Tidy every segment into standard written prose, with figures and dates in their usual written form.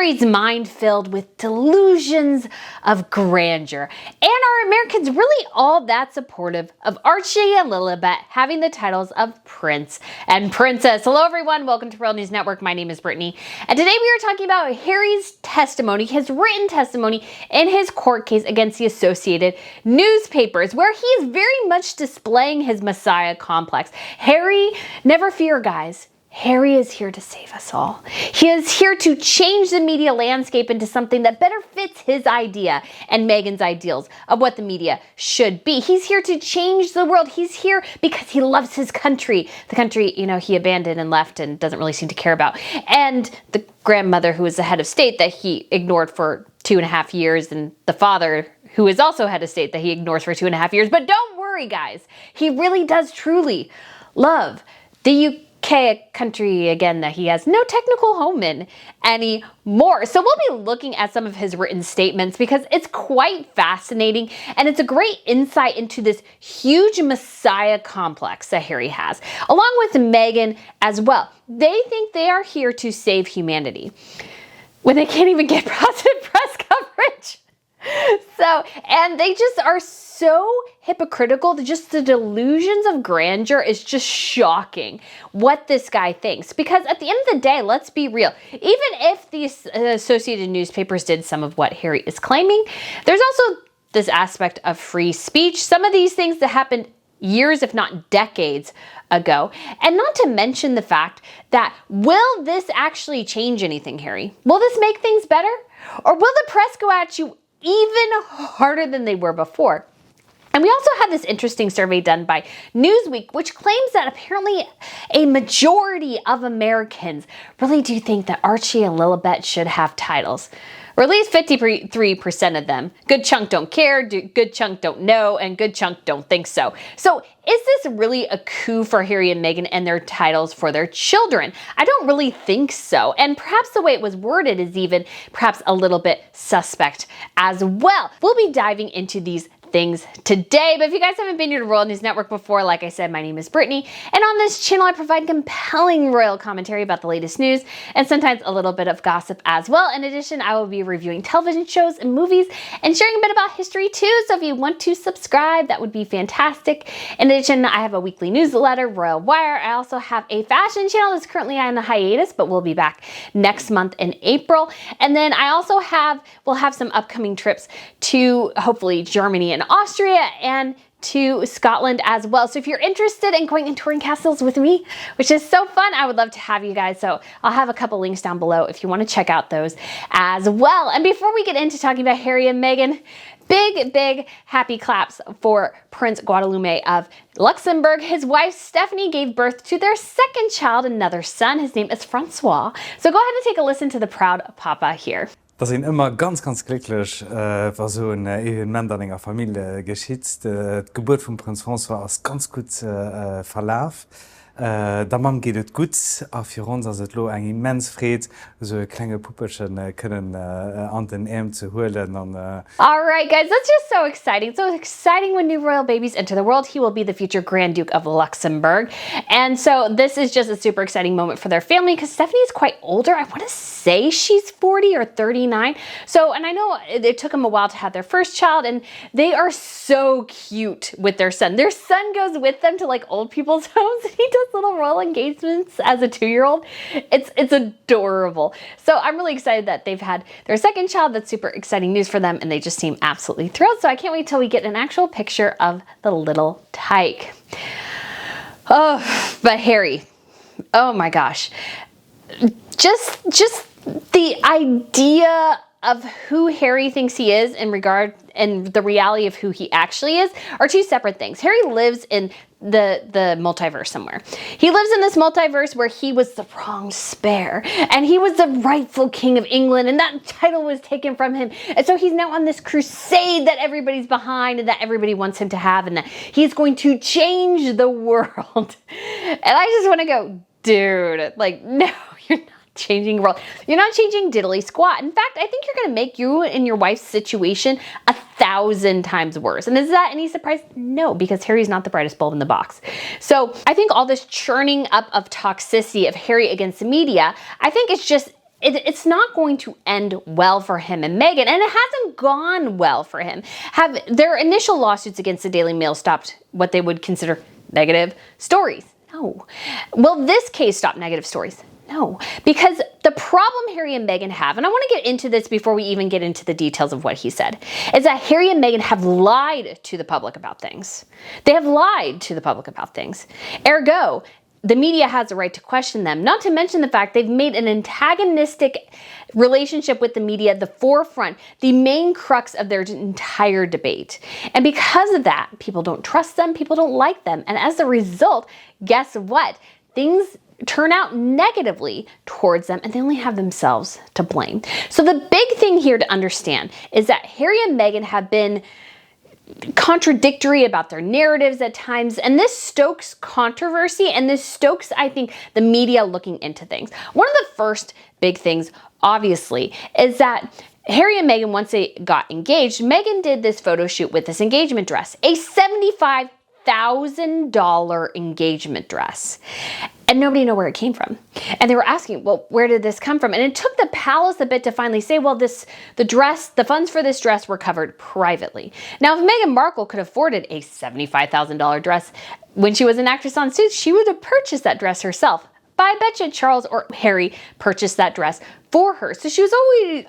Harry's mind filled with delusions of grandeur. And are Americans really all that supportive of Archie and Lilibet having the titles of Prince and Princess? Hello everyone, welcome to Royal News Network. My name is Brittany, and today we are talking about Harry's testimony, his written testimony in his court case against the Associated Newspapers, where he is very much displaying his Messiah complex. Harry, never fear guys. Harry is here to save us all. He is here to change the media landscape into something that better fits his idea and Meghans' ideals of what the media should be. He's here to change the world. He's here because he loves his country. The country, he abandoned and left and doesn't really seem to care about. And the grandmother who was the head of state that he ignored for 2.5 years, and the father who is also head of state that he ignores for 2.5 years. But don't worry, guys. He really does truly love the UK, a country, again, that he has no technical home in anymore. So we'll be looking at some of his written statements because it's quite fascinating and it's a great insight into this huge Messiah complex that Harry has, along with Meghan as well. They think they are here to save humanity when they can't even get positive press coverage. And they just are so hypocritical. Just the delusions of grandeur is just shocking what this guy thinks. Because at the end of the day, let's be real. Even if the Associated Newspapers did some of what Harry is claiming, there's also this aspect of free speech. Some of these things that happened years, if not decades ago. And not to mention the fact that, will this actually change anything, Harry? Will this make things better? Or will the press go at you even harder than they were before? And we also had this interesting survey done by Newsweek, which claims that apparently a majority of Americans really do think that Archie and Lilibet should have titles. Or at least 53% of them. Good chunk don't care, good chunk don't know, and good chunk don't think so. So is this really a coup for Harry and Meghan and their titles for their children? I don't really think so. And perhaps the way it was worded is even perhaps a little bit suspect as well. We'll be diving into these things today. But if you guys haven't been here to Royal News Network before, like I said, my name is Brittany, and on this channel I provide compelling royal commentary about the latest news and sometimes a little bit of gossip as well. In addition, I will be reviewing television shows and movies and sharing a bit about history too, so if you want to subscribe, that would be fantastic. In addition, I have a weekly newsletter, Royal Wire. I also have a fashion channel that's currently on a hiatus, but we'll be back next month in April. And then I also we'll have some upcoming trips to hopefully Germany and Austria and to Scotland as well. So if you're interested in going and touring castles with me, which is so fun, I would love to have you guys. So I'll have a couple links down below if you want to check out those as well. And before we get into talking about Harry and Meghan, big happy claps for Prince Guadalupe of Luxembourg. His wife Stephanie gave birth to their second child, another son. His name is Francois. So go ahead and take a listen to the proud papa here. Das sind immer ganz glücklich, was so ein Element an enger Familie geschieht. Die Geburt von Prinz François ist ganz gut verlauf. Der Mann geht es gut, auch für uns ist es ein immens Fried, so kleine Puppechen können an den Arm zu holen. All right, guys, that's just so exciting. So exciting when new royal babies enter the world. He will be the future Grand Duke of Luxembourg. And so this is just a super exciting moment for their family because Stephanie is quite older. I want to say she's 40 or 39. So, and I know it took them a while to have their first child, and they are so cute with their son. Their son goes with them to like old people's homes, and he does little royal engagements as a 2-year-old. It's adorable. So I'm really excited that they've had their second child. That's super exciting news for them, and they just seem absolutely thrilled. So I can't wait till we get an actual picture of the little tyke. Oh, but Harry, oh my gosh. Just the idea of who Harry thinks he is and the reality of who he actually is are two separate things. Harry lives in the multiverse somewhere. He lives in this multiverse where he was the wrong spare and he was the rightful king of England, and that title was taken from him. And so he's now on this crusade that everybody's behind and that everybody wants him to have, and that he's going to change the world. And I just want to go, dude, like, no, you're not changing the world. You're not changing diddly squat. In fact, I think you're going to make you and your wife's situation 1,000 times worse. And is that any surprise? No, because Harry's not the brightest bulb in the box. So I think all this churning up of toxicity of Harry against the media, I think it's just it's not going to end well for him and Meghan, and it hasn't gone well for him. Have their initial lawsuits against the Daily Mail stopped what they would consider negative stories? No. Will this case stop negative stories? No. Because the problem Harry and Meghan have, and I want to get into this before we even get into the details of what he said, is that Harry and Meghan have lied to the public about things. They have lied to the public about things. Ergo, the media has a right to question them, not to mention the fact they've made an antagonistic relationship with the media the forefront, the main crux of their entire debate. And because of that, people don't trust them, people don't like them. And as a result, guess what? Things turn out negatively towards them, and they only have themselves to blame. So the big thing here to understand is that Harry and Meghan have been contradictory about their narratives at times, and this stokes controversy, and this stokes, I think, the media looking into things. One of the first big things, obviously, is that Harry and Meghan, once they got engaged, Meghan did this photo shoot with this engagement dress, a $75,000 engagement dress. And nobody knew where it came from. And they were asking, well, where did this come from? And it took the palace a bit to finally say, well, the funds for this dress were covered privately. Now, if Meghan Markle could have afforded a $75,000 dress when she was an actress on Suits, she would have purchased that dress herself. But I bet you Charles or Harry purchased that dress for her. So she was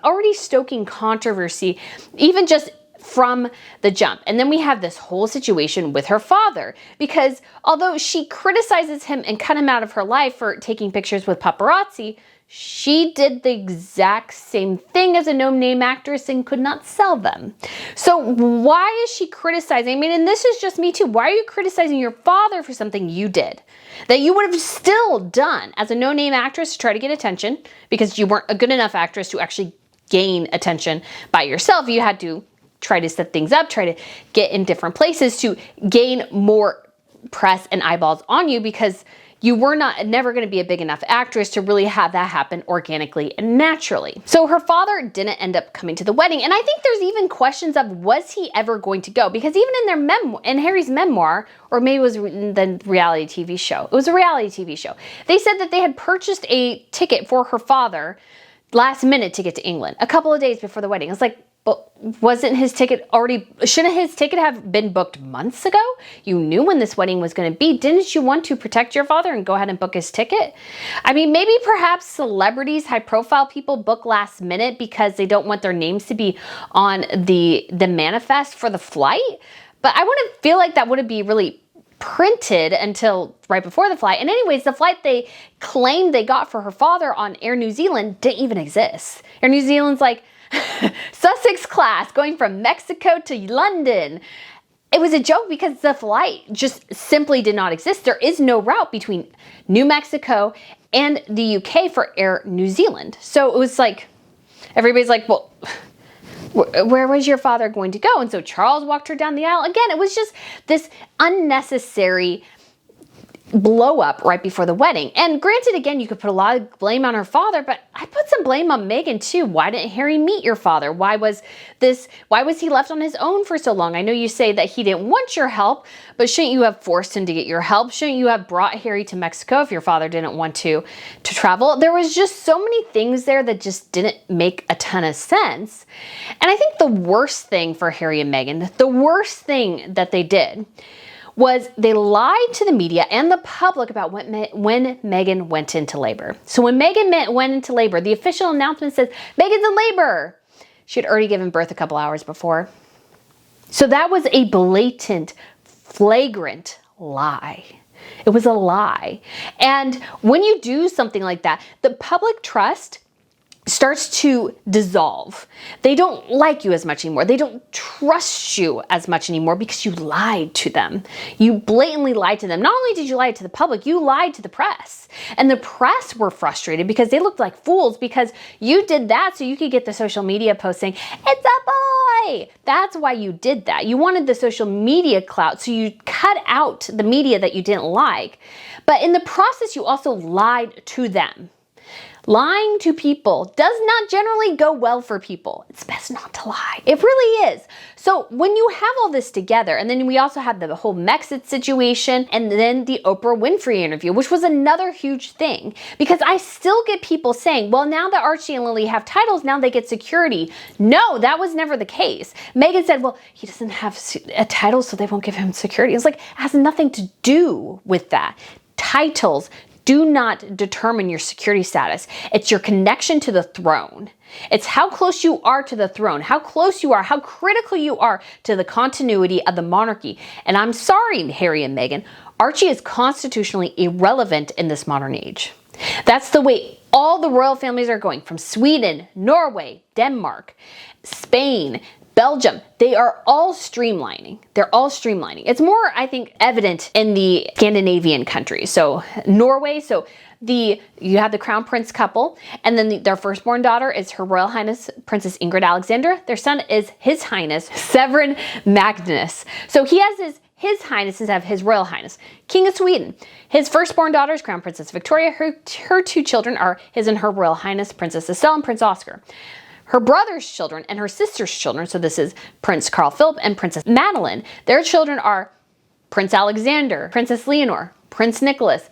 already stoking controversy, even just from the jump. And then we have this whole situation with her father, because although she criticizes him and cut him out of her life for taking pictures with paparazzi, she did the exact same thing as a no-name actress and could not sell them. So why is she criticizing? I mean, and this is just me too. Why are you criticizing your father for something you did that you would have still done as a no-name actress to try to get attention, because you weren't a good enough actress to actually gain attention by yourself? You had to try to set things up, try to get in different places to gain more press and eyeballs on you, because you were never going to be a big enough actress to really have that happen organically and naturally. So her father didn't end up coming to the wedding. And I think there's even questions of, was he ever going to go? Because even in their in Harry's memoir, or maybe it was the reality TV show, it was a reality TV show, they said that they had purchased a ticket for her father last minute to get to England a couple of days before the wedding. It's like, but shouldn't his ticket have been booked months ago? You knew when this wedding was going to be. Didn't you want to protect your father and go ahead and book his ticket? I mean, maybe perhaps celebrities, high profile people book last minute because they don't want their names to be on the manifest for the flight. But I wouldn't feel like that would be really printed until right before the flight. And anyways, the flight they claimed they got for her father on Air New Zealand didn't even exist. Air New Zealand's like, Sussex class going from Mexico to London. It was a joke because the flight just simply did not exist. There is no route between New Mexico and the UK for Air New Zealand. So it was like, everybody's like, well, where was your father going to go? And so Charles walked her down the aisle. Again, it was just this unnecessary blow up right before the wedding. And granted, again, you could put a lot of blame on her father, but I put some blame on Meghan too. Why didn't Harry meet your father? Why was he left on his own for so long? I know you say that he didn't want your help, but shouldn't you have forced him to get your help? Shouldn't you have brought Harry to Mexico if your father didn't want to travel? There was just so many things there that just didn't make a ton of sense. And I think the worst thing for Harry and Meghan, the worst thing that they did, was they lied to the media and the public about when Meghan went into labor. So when Meghan went into labor, the official announcement says, Meghan's in labor. She had already given birth a couple hours before. So that was a blatant, flagrant lie. It was a lie. And when you do something like that, the public trust starts to dissolve. They don't like you as much anymore. They don't trust you as much anymore because you lied to them. You blatantly lied to them. Not only did you lie to the public, you lied to the press. And the press were frustrated because they looked like fools because you did that so you could get the social media post saying, it's a boy. That's why you did that. You wanted the social media clout, so you cut out the media that you didn't like. But in the process, you also lied to them. Lying to people does not generally go well for people. It's best not to lie. It really is. So when you have all this together, and then we also had the whole Mexit situation, and then the Oprah Winfrey interview, which was another huge thing, because I still get people saying, well, now that Archie and Lily have titles, now they get security. No, that was never the case. Meghan said, well, he doesn't have a title, so they won't give him security. It's like, it has nothing to do with that. Titles do not determine your security status. It's your connection to the throne. It's how close you are to the throne, how close you are, how critical you are to the continuity of the monarchy. And I'm sorry, Harry and Meghan, Archie is constitutionally irrelevant in this modern age. That's the way all the royal families are going, from Sweden, Norway, Denmark, Spain, Belgium. They are all streamlining. They're all streamlining. It's more, I think, evident in the Scandinavian countries. So Norway, you have the Crown Prince couple, and then their firstborn daughter is Her Royal Highness Princess Ingrid Alexandra. Their son is His Highness Severin Magnus. So he has his Highnesses have His Royal Highness, King of Sweden. His firstborn daughter is Crown Princess Victoria. Her two children are His and Her Royal Highness Princess Estelle and Prince Oscar. Her brother's children and her sister's children, so this is Prince Carl Philip and Princess Madeline, their children are Prince Alexander, Princess Leonor, Prince Nicholas,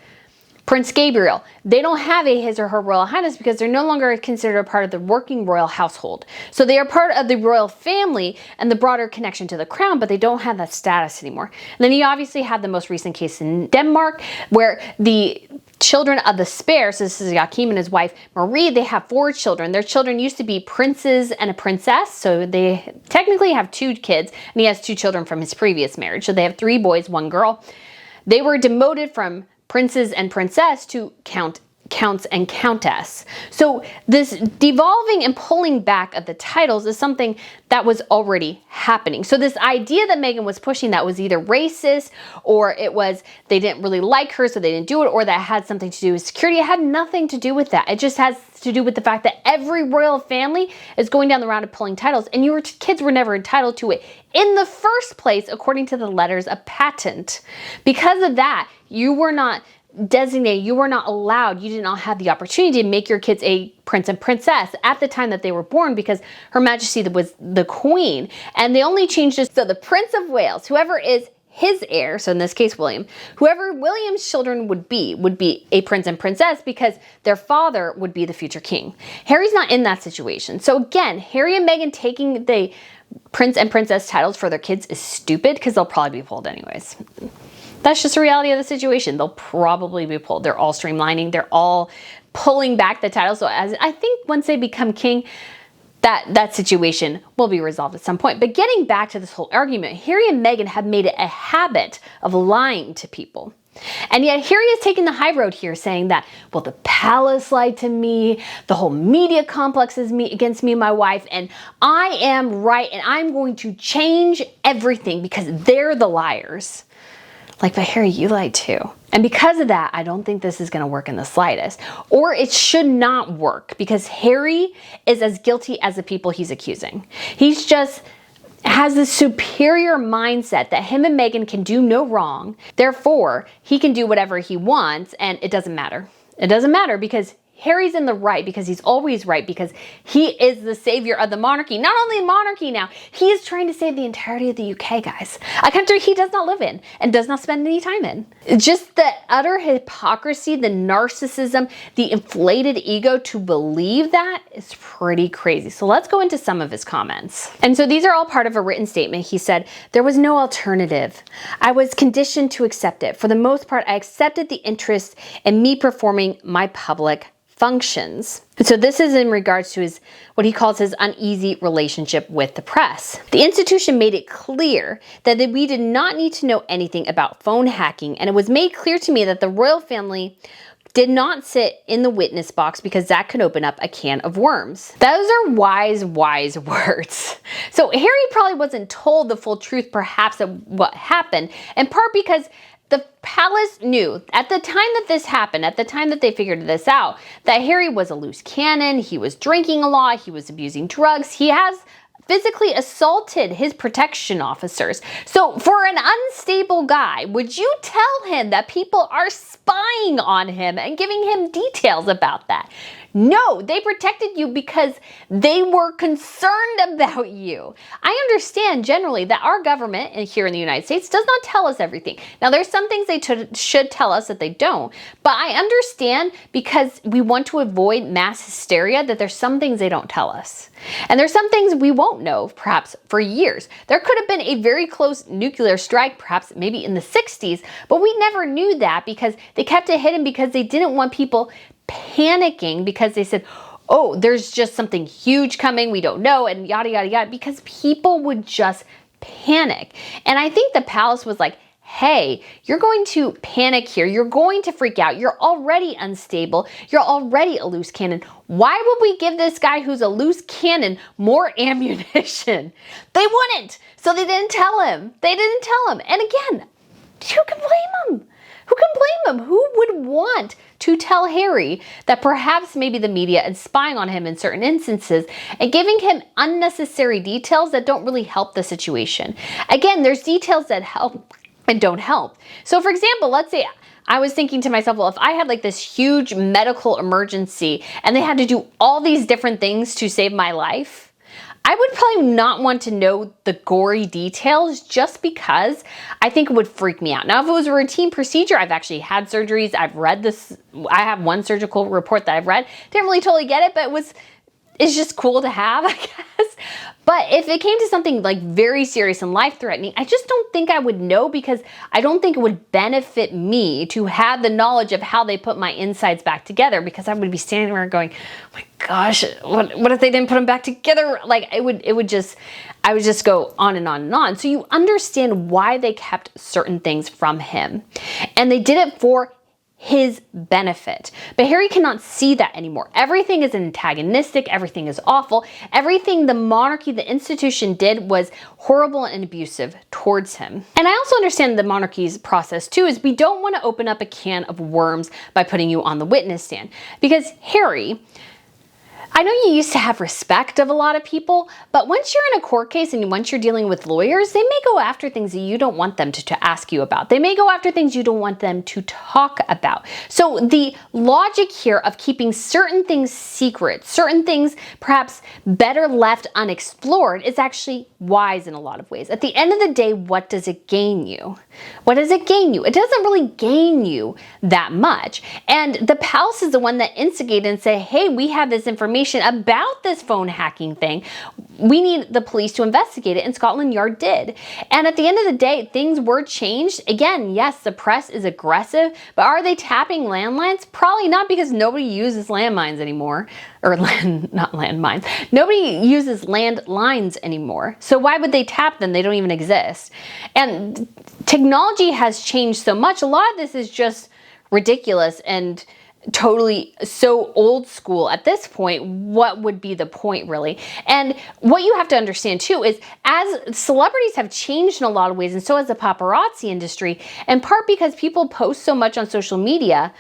Prince Gabriel. They don't have a His or Her Royal Highness because they're no longer considered a part of the working royal household. So they are part of the royal family and the broader connection to the crown, but they don't have that status anymore. And then you obviously have the most recent case in Denmark, where the children of the spare, so this is Joachim and his wife Marie, they have 4 children. Their children used to be princes and a princess, so they technically have 2 kids, and he has 2 children from his previous marriage. So they have 3 boys, 1 girl. They were demoted from princes and princess to counts and countess. So this devolving and pulling back of the titles is something that was already happening. So this idea that Meghan was pushing that was either racist, or it was they didn't really like her so they didn't do it, or that had something to do with security. It had nothing to do with that. It just has to do with the fact that every royal family is going down the round of pulling titles, and your kids were never entitled to it in the first place, according to the letters of patent. Because of that, you were not designated, you were not allowed, you did not have the opportunity to make your kids a prince and princess at the time that they were born, because Her Majesty was the queen. And they only changed it so the Prince of Wales, whoever is his heir, so in this case William, whoever William's children would be a prince and princess, because their father would be the future king. Harry's not in that situation. So again, Harry and Meghan taking the prince and princess titles for their kids is stupid, because they'll probably be pulled anyways. That's just the reality of the situation. They'll probably be pulled. They're all streamlining. They're all pulling back the title. So as I think once they become king, that situation will be resolved at some point. But getting back to this whole argument, Harry and Meghan have made it a habit of lying to people. And yet Harry is taking the high road here, saying that, well, the palace lied to me, the whole media complex is against me and my wife, and I am right, and I'm going to change everything because they're the liars. Like, but Harry, you lied too. And because of that, I don't think this is going to work in the slightest. Or it should not work, because Harry is as guilty as the people he's accusing. He's just has this superior mindset that him and Meghan can do no wrong. Therefore, he can do whatever he wants, and it doesn't matter. It doesn't matter, because Harry's in the right, because he's always right, because he is the savior of the monarchy. Not only monarchy now, he is trying to save the entirety of the UK, guys. A country he does not live in and does not spend any time in. Just the utter hypocrisy, the narcissism, the inflated ego to believe that is pretty crazy. So let's go into some of his comments. And so these are all part of a written statement. He said, there was no alternative. I was conditioned to accept it. For the most part, I accepted the interest in me performing my public functions. And so this is in regards to his, what he calls his uneasy relationship with the press. The institution made it clear that we did not need to know anything about phone hacking, and it was made clear to me that the royal family did not sit in the witness box, because that could open up a can of worms. Those are wise words. So Harry probably wasn't told the full truth, perhaps, of what happened, in part because the palace knew at the time that this happened, at the time that they figured this out, that Harry was a loose cannon, he was drinking a lot, he was abusing drugs, he has physically assaulted his protection officers. So for an unstable guy, would you tell him that people are spying on him and giving him details about that? No, they protected you because they were concerned about you. I understand generally that our government here in the United States does not tell us everything. Now, there's some things they should tell us that they don't, but I understand because we want to avoid mass hysteria that there's some things they don't tell us. And there's some things we won't know, perhaps for years. There could have been a very close nuclear strike, perhaps maybe in the 60s, but we never knew that because they kept it hidden because they didn't want people panicking because they said, oh, there's just something huge coming, we don't know, and yada, yada, yada, because people would just panic. And I think the palace was like, hey, you're going to panic here. You're going to freak out. You're already unstable. You're already a loose cannon. Why would we give this guy who's a loose cannon more ammunition? They wouldn't. So they didn't tell him. They didn't tell him. And again, who can blame him? Who can blame him? Who would want to tell Harry that perhaps maybe the media is spying on him in certain instances and giving him unnecessary details that don't really help the situation? Again, there's details that help and don't help. So for example, let's say I was thinking to myself, well, if I had like this huge medical emergency and they had to do all these different things to save my life, I would probably not want to know the gory details just because I think it would freak me out. Now, if it was a routine procedure, I've actually had surgeries. I've read this. I have one surgical report that I've read. Didn't really totally get it, but it's just cool to have, I guess. But if it came to something like very serious and life-threatening, I just don't think I would know because I don't think it would benefit me to have the knowledge of how they put my insides back together because I would be standing there going, oh my gosh, what if they didn't put them back together? Like I would just go on and on and on. So you understand why they kept certain things from him. And they did it for his benefit. But Harry cannot see that anymore. Everything is antagonistic. Everything is awful. Everything the monarchy, the institution did was horrible and abusive towards him. And I also understand the monarchy's process too is we don't want to open up a can of worms by putting you on the witness stand. Because Harry, I know you used to have respect of a lot of people, but once you're in a court case and once you're dealing with lawyers, they may go after things that you don't want them to ask you about. They may go after things you don't want them to talk about. So the logic here of keeping certain things secret, certain things perhaps better left unexplored is actually wise in a lot of ways. At the end of the day, what does it gain you? What does it gain you? It doesn't really gain you that much. And the palace is the one that instigated and say, hey, we have this information about this phone hacking thing. We need the police to investigate it, and Scotland Yard did. And at the end of the day, things were changed. Again, yes, the press is aggressive, but are they tapping landlines? Probably not, because nobody uses landmines anymore. Or not landmines. Nobody uses landlines anymore. So why would they tap them? They don't even exist. And technology has changed so much. A lot of this is just ridiculous and totally so old school at this point. What would be the point, really? And what you have to understand too is as celebrities have changed in a lot of ways, and so has the paparazzi industry, in part because people post so much on social media.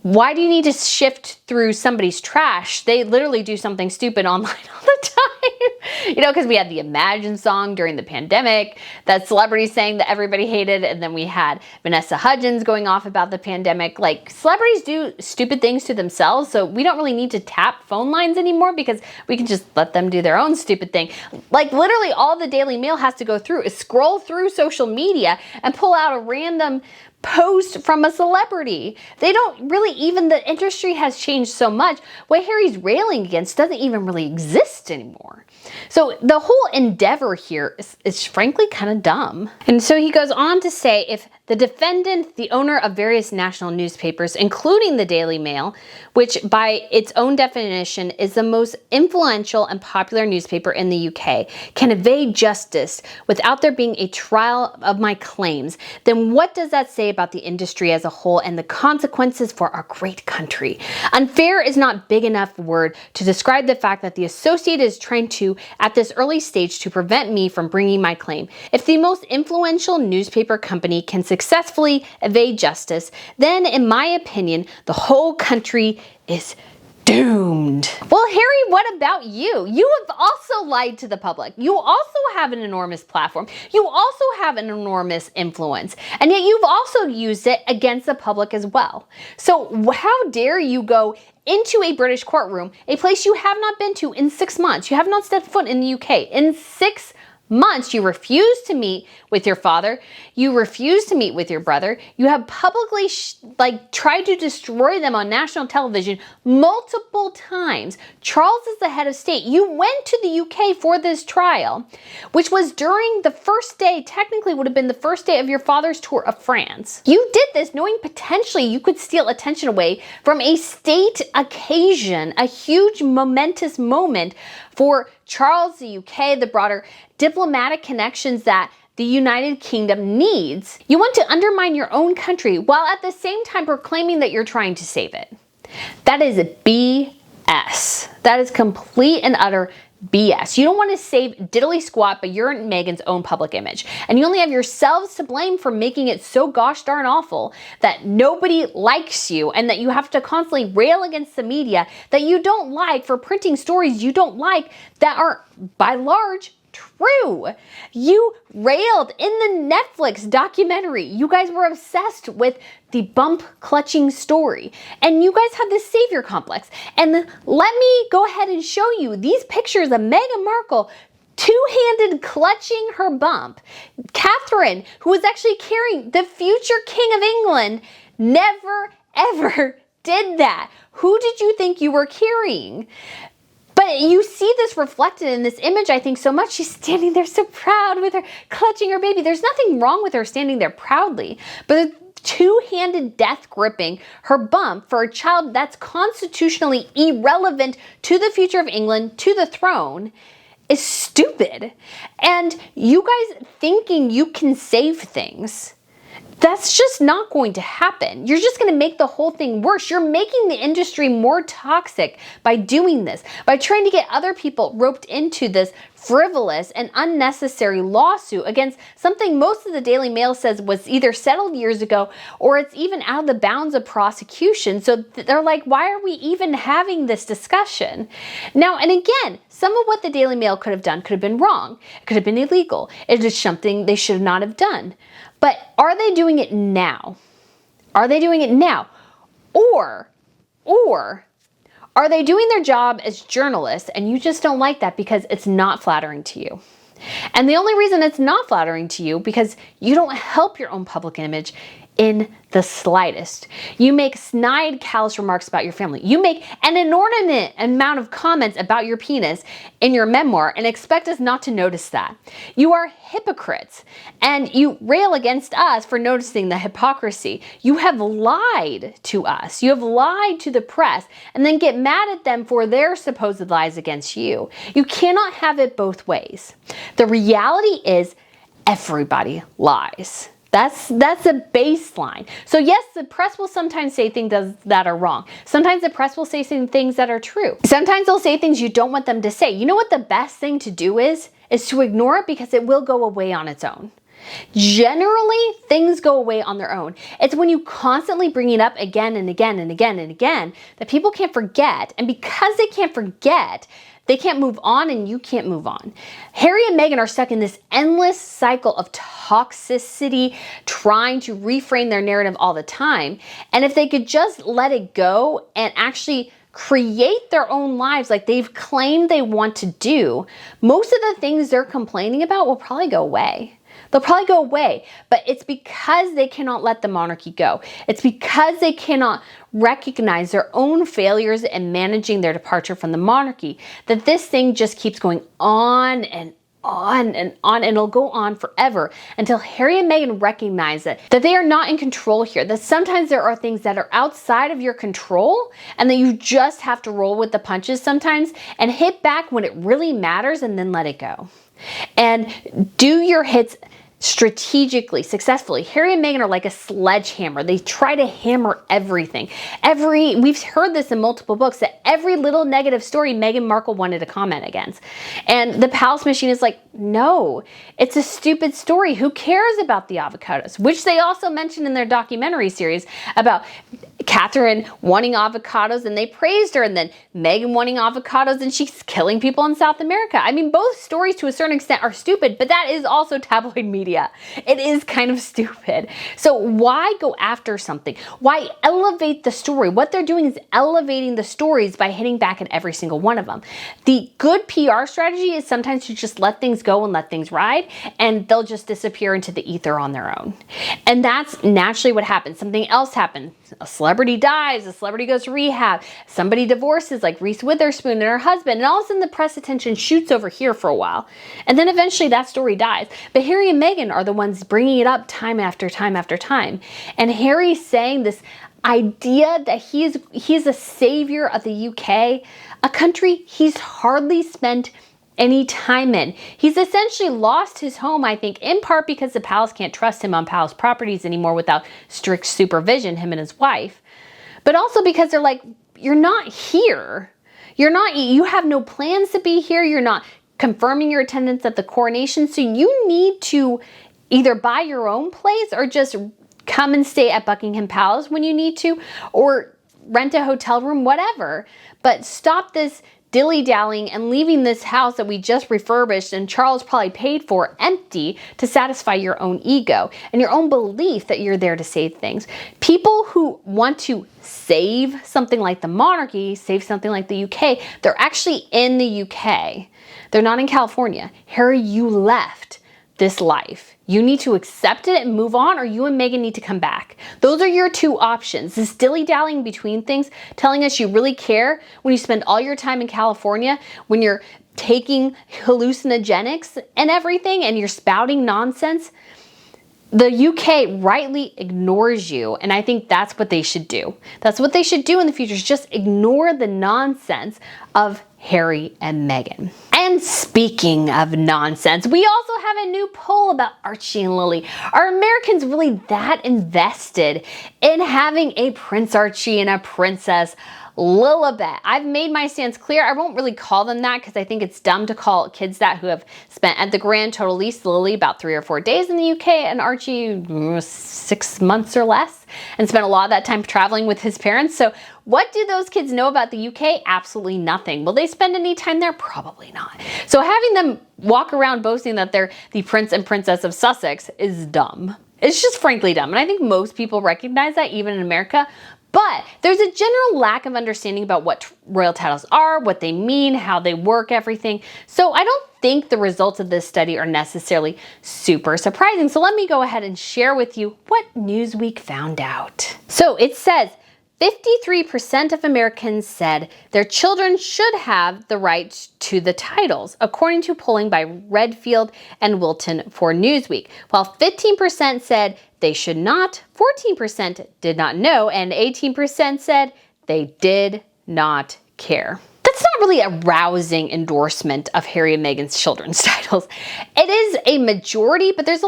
Why do you need to shift through somebody's trash? They literally do something stupid online all the time. You know, because we had the Imagine song during the pandemic that celebrities sang that everybody hated. And then we had Vanessa Hudgens going off about the pandemic. Like, celebrities do stupid things to themselves. So we don't really need to tap phone lines anymore because we can just let them do their own stupid thing. Like, literally all the Daily Mail has to go through is scroll through social media and pull out a random post from a celebrity. They don't really, even the industry has changed so much. What Harry's railing against doesn't even really exist anymore. So the whole endeavor here is frankly kind of dumb. And so he goes on to say, if the defendant, the owner of various national newspapers, including the Daily Mail, which by its own definition is the most influential and popular newspaper in the UK, can evade justice without there being a trial of my claims, then what does that say about the industry as a whole and the consequences for our great country? Unfair is not big enough word to describe the fact that the Associated is trying to, at this early stage, to prevent me from bringing my claim. If the most influential newspaper company can successfully evade justice, then in my opinion, the whole country is doomed. Well, Harry, what about you? You have also lied to the public. You also have an enormous platform. You also have an enormous influence. And yet you've also used it against the public as well. So how dare you go into a British courtroom, a place you have not been to in 6 months. You have not stepped foot in the UK. In 6 months, you refuse to meet with your father. You refuse to meet with your brother. You have publicly tried to destroy them on national television multiple times. Charles is the head of state. You went to the UK for this trial, which was during the first day, technically would have been the first day of your father's tour of France. You did this knowing potentially you could steal attention away from a state occasion, a huge momentous moment for Charles, the UK, the broader diplomatic connections that the United Kingdom needs. You want to undermine your own country while at the same time proclaiming that you're trying to save it. That is BS. That is complete and utter BS. You don't want to save diddly squat, but you're Meghan's own public image. And you only have yourselves to blame for making it so gosh darn awful that nobody likes you and that you have to constantly rail against the media that you don't like for printing stories you don't like that are, by large, true. You railed in the Netflix documentary. You guys were obsessed with the bump clutching story. And you guys have this savior complex. And let me go ahead and show you these pictures of Meghan Markle two-handed clutching her bump. Catherine, who was actually carrying the future King of England, never ever did that. Who did you think you were carrying? But you see this reflected in this image, I think, so much. She's standing there so proud with her, clutching her baby. There's nothing wrong with her standing there proudly, but two-handed death gripping her bump for a child that's constitutionally irrelevant to the future of England, to the throne, is stupid. And you guys thinking you can save things, that's just not going to happen. You're just going to make the whole thing worse. You're making the industry more toxic by doing this, by trying to get other people roped into this frivolous and unnecessary lawsuit against something most of the Daily Mail says was either settled years ago or it's even out of the bounds of prosecution. So they're like, why are we even having this discussion? Now, and again, some of what the Daily Mail could have done could have been wrong. It could have been illegal. It is something they should not have done. But are they doing it now? Are they doing it now? Or are they doing their job as journalists and you just don't like that because it's not flattering to you? And the only reason it's not flattering to you because you don't help your own public image in the slightest. You make snide, callous remarks about your family. You make an inordinate amount of comments about your penis in your memoir and expect us not to notice that. You are hypocrites and you rail against us for noticing the hypocrisy. You have lied to us. You have lied to the press and then get mad at them for their supposed lies against you. You cannot have it both ways. The reality is everybody lies. That's a baseline. So yes, the press will sometimes say things that are wrong. Sometimes the press will say things that are true. Sometimes they'll say things you don't want them to say. You know what the best thing to do is to ignore it because it will go away on its own. Generally, things go away on their own. It's when you constantly bring it up again and again and again and again that people can't forget. And because they can't forget, they can't move on and you can't move on. Harry and Meghan are stuck in this endless cycle of toxicity, trying to reframe their narrative all the time. And if they could just let it go and actually create their own lives like they've claimed they want to do, most of the things they're complaining about will probably go away. They'll probably go away, but it's because they cannot let the monarchy go. It's because they cannot recognize their own failures in managing their departure from the monarchy that this thing just keeps going on and on and on, and it'll go on forever until Harry and Meghan recognize that they are not in control here, that sometimes there are things that are outside of your control and that you just have to roll with the punches sometimes and hit back when it really matters and then let it go. And do your hits strategically, successfully. Harry and Meghan are like a sledgehammer. They try to hammer everything. We've heard this in multiple books, that every little negative story Meghan Markle wanted to comment against. And the Palace Machine is like, no, it's a stupid story. Who cares about the avocados? Which they also mentioned in their documentary series about Catherine wanting avocados and they praised her, and then Meghan wanting avocados and she's killing people in South America. I mean, both stories to a certain extent are stupid, but that is also tabloid media. It is kind of stupid. So why go after something? Why elevate the story? What they're doing is elevating the stories by hitting back at every single one of them. The good PR strategy is sometimes to just let things go and let things ride, and they'll just disappear into the ether on their own. And that's naturally what happens. Something else happens. A celebrity dies, a celebrity goes to rehab, somebody divorces like Reese Witherspoon and her husband, and all of a sudden the press attention shoots over here for a while. And then eventually that story dies. But Harry and Meghan are the ones bringing it up time after time after time. And Harry's saying this idea that he's a savior of the UK, a country he's hardly spent any time in. He's essentially lost his home, I think, in part because the palace can't trust him on palace properties anymore without strict supervision, him and his wife. But also because they're like, you're not here. You have no plans to be here. You're not confirming your attendance at the coronation. So you need to either buy your own place or just come and stay at Buckingham Palace when you need to, or rent a hotel room, whatever. But stop this dilly-dallying and leaving this house that we just refurbished and Charles probably paid for empty to satisfy your own ego and your own belief that you're there to save things. People who want to save something like the monarchy, save something like the UK, they're actually in the UK. They're not in California. Harry, you left this life. You need to accept it and move on, or you and Meghan need to come back. Those are your two options. This dilly-dallying between things, telling us you really care when you spend all your time in California, when you're taking hallucinogenics and everything, and you're spouting nonsense. The UK rightly ignores you, and I think that's what they should do. That's what they should do in the future, is just ignore the nonsense of Harry and Meghan. And speaking of nonsense, we also have a new poll about Archie and Lily. Are Americans really that invested in having a Prince Archie and a Princess Lilibet? I've made my stance clear. I won't really call them that because I think it's dumb to call kids that who have spent at the grand total least Lily about 3 or 4 days in the UK and Archie 6 months or less, and spent a lot of that time traveling with his parents. So what do those kids know about the UK? Absolutely nothing. Will they spend any time there? Probably not. So having them walk around boasting that they're the Prince and Princess of Sussex is dumb. It's just frankly dumb. And I think most people recognize that, even in America. But there's a general lack of understanding about what royal titles are, what they mean, how they work, everything. So I don't think the results of this study are necessarily super surprising. So let me go ahead and share with you what Newsweek found out. So it says 53% of Americans said their children should have the right to the titles, according to polling by Redfield and Wilton for Newsweek, while 15% said they should not, 14% did not know, and 18% said they did not care. That's not really a rousing endorsement of Harry and Meghan's children's titles. It is a majority, but there's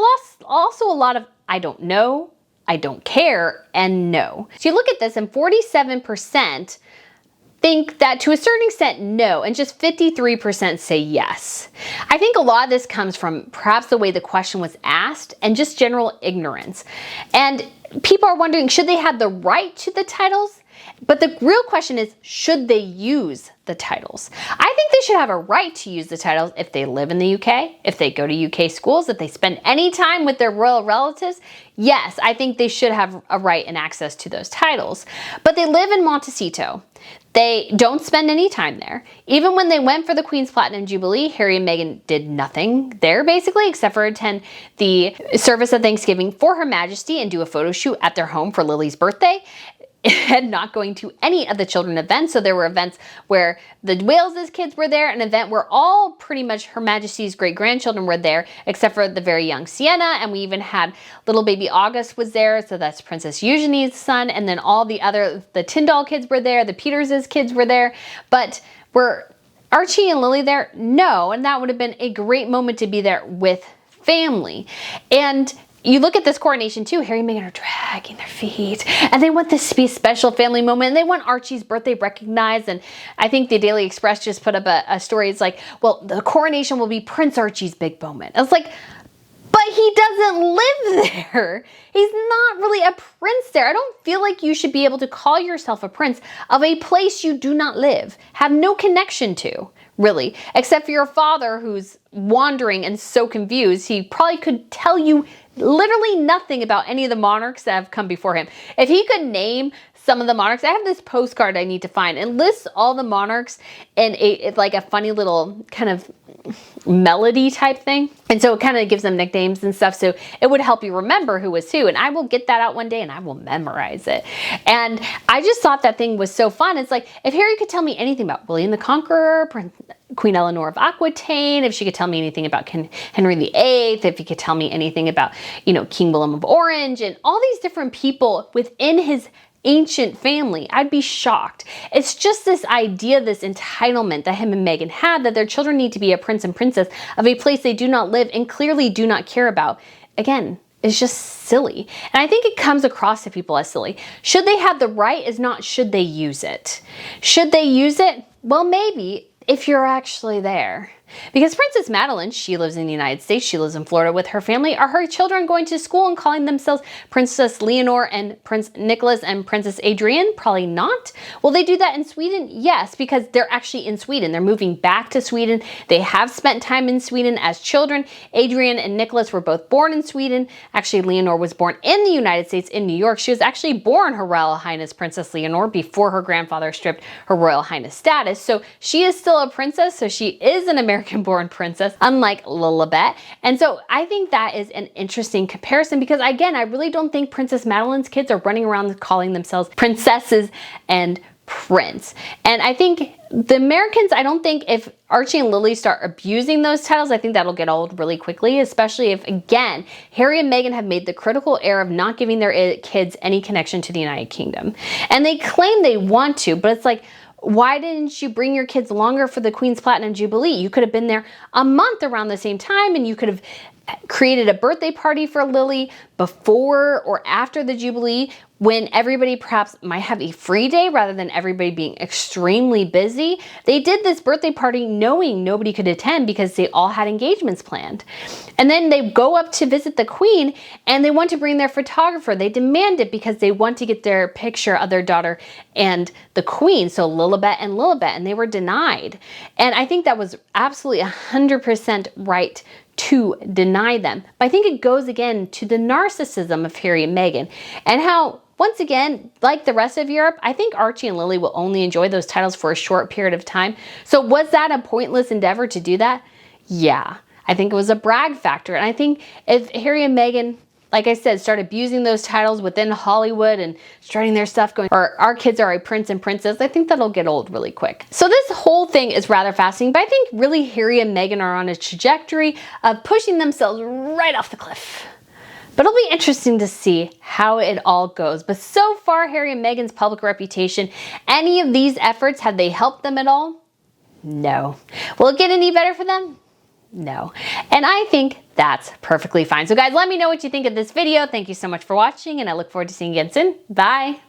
also a lot of I don't know, I don't care, and no. So you look at this and 47% think that to a certain extent no, and just 53% say yes. I think a lot of this comes from perhaps the way the question was asked and just general ignorance. And people are wondering, should they have the right to the titles? But the real question is, should they use the titles? I think they should have a right to use the titles if they live in the UK, if they go to UK schools, if they spend any time with their royal relatives. Yes, I think they should have a right and access to those titles. But they live in Montecito. They don't spend any time there. Even when they went for the Queen's Platinum Jubilee, Harry and Meghan did nothing there basically, except for attend the service of Thanksgiving for Her Majesty and do a photo shoot at their home for Lily's birthday. And not going to any of the children events. So there were events where the Wales' kids were there, an event where all pretty much Her Majesty's great-grandchildren were there, except for the very young Sienna, and we even had little baby August was there, so that's Princess Eugenie's son, and then all the Tyndall kids were there, the Peters' kids were there, but were Archie and Lily there? No, and that would have been a great moment to be there with family. And you look at this coronation too, Harry and Meghan are dragging their feet and they want this to be a special family moment and they want Archie's birthday recognized. And I think the Daily Express just put up a story. It's like, well, the coronation will be Prince Archie's big moment. I was like, but But he doesn't live there. He's not really a prince there. I don't feel like you should be able to call yourself a prince of a place you do not live, have no connection to, really, except for your father who's wandering and so confused. He probably could tell you literally nothing about any of the monarchs that have come before him. If he could name some of the monarchs, I have this postcard I need to find and lists all the monarchs in like a funny little kind of melody type thing. And so it kind of gives them nicknames and stuff. So it would help you remember who was who. And I will get that out one day and I will memorize it. And I just thought that thing was so fun. It's like, if Harry could tell me anything about William the Conqueror, Queen Eleanor of Aquitaine, if she could tell me anything about Henry VIII, if he could tell me anything about, King William of Orange and all these different people within his ancient family, I'd be shocked. It's just this idea, this entitlement that him and Meghan had, that their children need to be a prince and princess of a place they do not live and clearly do not care about. Again, it's just silly. And I think it comes across to people as silly. Should they have the right is not should they use it. Should they use it? Well, maybe, if you're actually there. Because Princess Madeline, she lives in the United States, she lives in Florida with her family. Are her children going to school and calling themselves Princess Leonor and Prince Nicholas and Princess Adrian? Probably not. Will they do that in Sweden? Yes, because they're actually in Sweden. They're moving back to Sweden. They have spent time in Sweden as children. Adrian and Nicholas were both born in Sweden. Actually, Leonor was born in the United States in New York. She was actually born Her Royal Highness Princess Leonor before her grandfather stripped her Royal Highness status. So she is still a princess, so she is an American-born princess, unlike Lilibet. And so I think that is an interesting comparison because, again, I really don't think Princess Madeline's kids are running around calling themselves princesses and prince. And I think the Americans, I don't think if Archie and Lily start abusing those titles, I think that'll get old really quickly, especially if, again, Harry and Meghan have made the critical error of not giving their kids any connection to the United Kingdom. And they claim they want to, but it's like, why didn't you bring your kids longer for the Queen's Platinum Jubilee? You could have been there a month around the same time and you could have created a birthday party for Lily before or after the Jubilee when everybody perhaps might have a free day rather than everybody being extremely busy. They did this birthday party knowing nobody could attend because they all had engagements planned. And then they go up to visit the Queen and they want to bring their photographer. They demand it because they want to get their picture of their daughter and the Queen, so Lilibet, and they were denied. And I think that was absolutely 100% right to deny them. But I think it goes again to the narcissism of Harry and Meghan and how, once again, like the rest of Europe, I think Archie and Lily will only enjoy those titles for a short period of time. So was that a pointless endeavor to do that? Yeah, I think it was a brag factor. And I think if Harry and Meghan, like I said, start abusing those titles within Hollywood and starting their stuff going, or our kids are a prince and princess, I think that'll get old really quick. So this whole thing is rather fascinating, but I think really Harry and Meghan are on a trajectory of pushing themselves right off the cliff. But it'll be interesting to see how it all goes. But so far, Harry and Meghan's public reputation, any of these efforts, have they helped them at all? No. Will it get any better for them? No. And I think that's perfectly fine. So guys, let me know what you think of this video. Thank you so much for watching and I look forward to seeing you again soon. Bye.